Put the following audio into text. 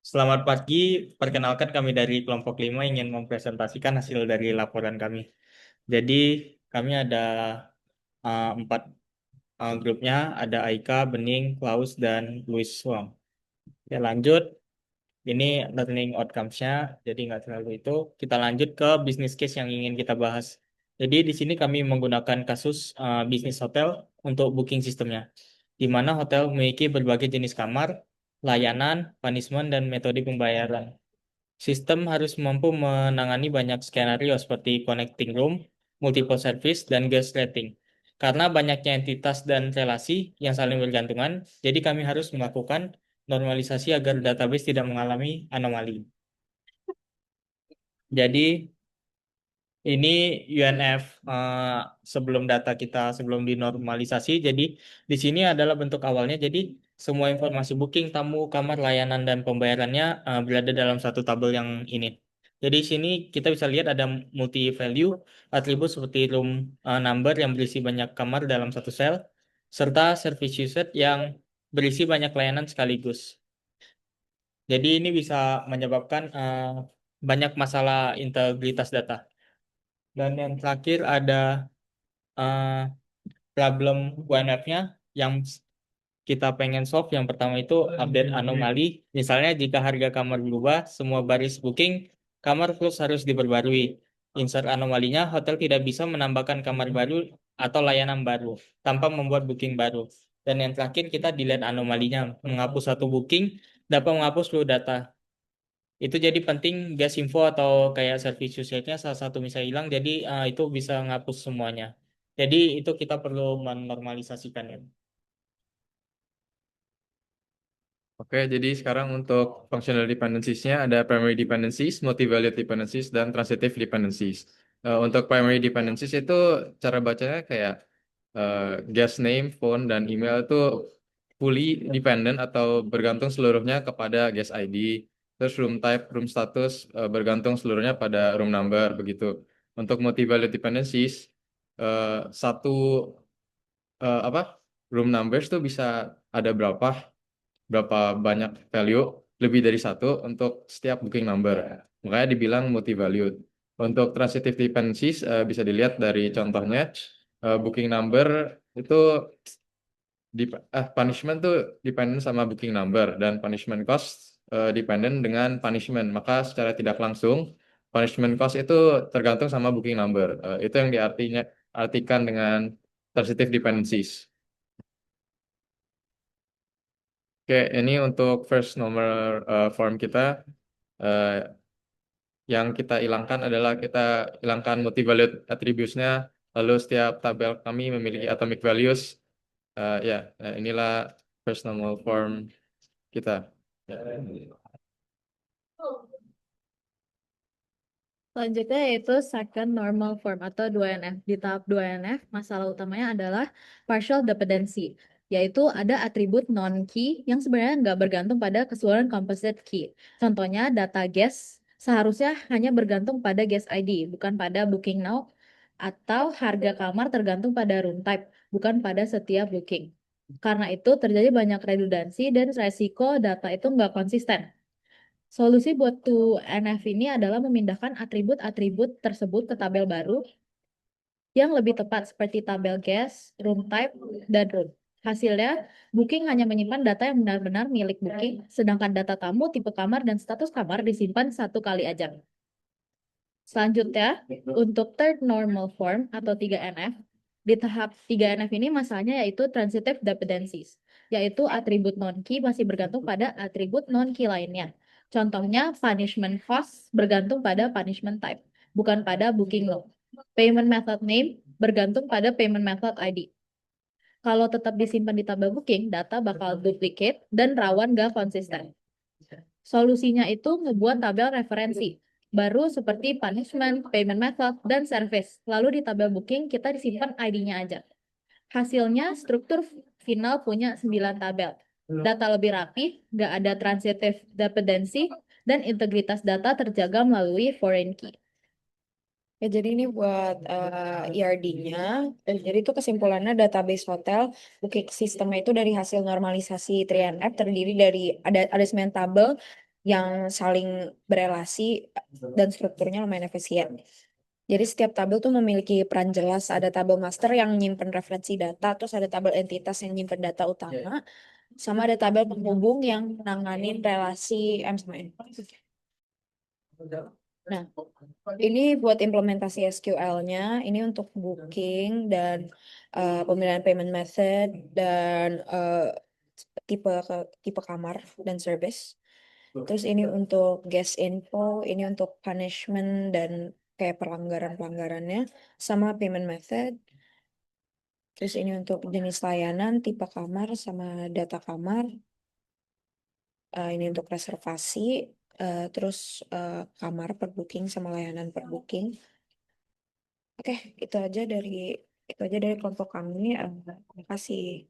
Selamat pagi, perkenalkan kami dari kelompok 5 ingin mempresentasikan hasil dari laporan kami. Jadi kami ada empat grupnya, ada Aika, Bening, Klaus, dan Luis Wang. Ya lanjut, ini learning outcomes-nya, jadi nggak terlalu itu. Kita lanjut ke business case yang ingin kita bahas. Jadi di sini kami menggunakan kasus bisnis hotel untuk booking sistemnya, di mana hotel memiliki berbagai jenis kamar, layanan, punishment, dan metode pembayaran. Sistem harus mampu menangani banyak skenario seperti connecting room, multiple service, dan guest rating. Karena banyaknya entitas dan relasi yang saling bergantungan, jadi kami harus melakukan normalisasi agar database tidak mengalami anomali. Jadi ini UNF sebelum data kita sebelum dinormalisasi. Jadi di sini adalah bentuk awalnya. Jadi semua informasi booking, tamu, kamar, layanan, dan pembayarannya berada dalam satu tabel yang ini. Jadi di sini kita bisa lihat ada multi value atribut seperti room number yang berisi banyak kamar dalam satu sel, serta service usage yang berisi banyak layanan sekaligus. Jadi ini bisa menyebabkan banyak masalah integritas data. Dan yang terakhir ada eh, problem WNF-nya yang kita pengen solve. Yang pertama itu update anomali. Misalnya jika harga kamar berubah, semua baris booking kamar terus harus diperbarui. Insert anomalinya, hotel tidak bisa menambahkan kamar baru atau layanan baru tanpa membuat booking baru. Dan yang terakhir kita delete anomalinya, menghapus satu booking dapat menghapus seluruh data. Itu jadi penting gas info atau kayak service usage-nya salah satu misalnya hilang, jadi itu bisa ngapus semuanya. Jadi itu kita perlu menormalisasikan ya. Oke, jadi sekarang untuk functional dependencies-nya ada primary dependencies, multivariate dependencies, dan transitive dependencies. Untuk primary dependencies itu cara bacanya kayak eh, guest name, phone, dan email itu fully dependent atau bergantung seluruhnya kepada guest ID. Terus room type, room status bergantung seluruhnya pada room number begitu. Untuk multivariate dependencies, satu apa room numbers tuh bisa ada berapa banyak value lebih dari satu untuk setiap booking number. Makanya dibilang multi-valued. Untuk transitive dependencies bisa dilihat dari contohnya booking number itu punishment tuh dependent sama booking number dan punishment cost dependent dengan punishment. Maka secara tidak langsung punishment cost itu tergantung sama booking number. Itu yang artikan dengan transitive dependencies. Oke, ini untuk first nomor form kita. Eh, yang kita hilangkan adalah kita hilangkan multi-valued attributes-nya. Lalu setiap tabel kami memiliki atomic values. Ya, inilah first normal form kita. Ya. Selanjutnya yaitu second normal form atau 2NF. Di tahap 2NF, masalah utamanya adalah partial dependency, yaitu ada atribut non-key yang sebenarnya nggak bergantung pada keseluruhan composite key. Contohnya data guest seharusnya hanya bergantung pada guest ID, bukan pada booking now, atau harga kamar tergantung pada room type, bukan pada setiap booking. Karena itu terjadi banyak redundansi dan resiko data itu nggak konsisten. Solusi buat 2NF ini adalah memindahkan atribut-atribut tersebut ke tabel baru yang lebih tepat seperti tabel guest, room type, dan room. Hasilnya, booking hanya menyimpan data yang benar-benar milik booking, sedangkan data tamu, tipe kamar, dan status kamar disimpan satu kali aja. Selanjutnya, untuk third normal form atau 3NF, di tahap 3NF ini masalahnya yaitu transitive dependencies, yaitu atribut non-key masih bergantung pada atribut non-key lainnya. Contohnya, punishment cost bergantung pada punishment type, bukan pada booking law. Payment method name bergantung pada payment method ID. Kalau tetap disimpan di tabel booking, data bakal duplicate dan rawan gak konsisten. Solusinya itu ngebuat tabel referensi, baru seperti punishment, payment method, dan service. Lalu di tabel booking kita disimpan ID-nya aja. Hasilnya struktur final punya 9 tabel. Data lebih rapi, nggak ada transitive dependency, dan integritas data terjaga melalui foreign key. Ya, jadi ini buat ERD-nya. Jadi itu kesimpulannya database hotel booking sistemnya itu dari hasil normalisasi 3NF terdiri dari ada 9 tabel yang saling berelasi dan strukturnya lumayan efisien. Jadi setiap tabel tuh memiliki peran jelas. Ada tabel master yang nyimpen referensi data, terus ada tabel entitas yang nyimpen data utama, sama ada tabel penghubung yang nanganin relasi M sama N. Nah, ini buat implementasi SQL-nya, ini untuk booking dan pemilihan payment method dan tipe kamar dan service. Terus ini untuk guest info, ini untuk punishment dan kayak pelanggaran-pelanggarannya, sama payment method. Terus ini untuk jenis layanan, tipe kamar, sama data kamar. Ini untuk reservasi, terus kamar per booking sama layanan per booking. Oke, itu aja dari kelompok kami. Terima kasih.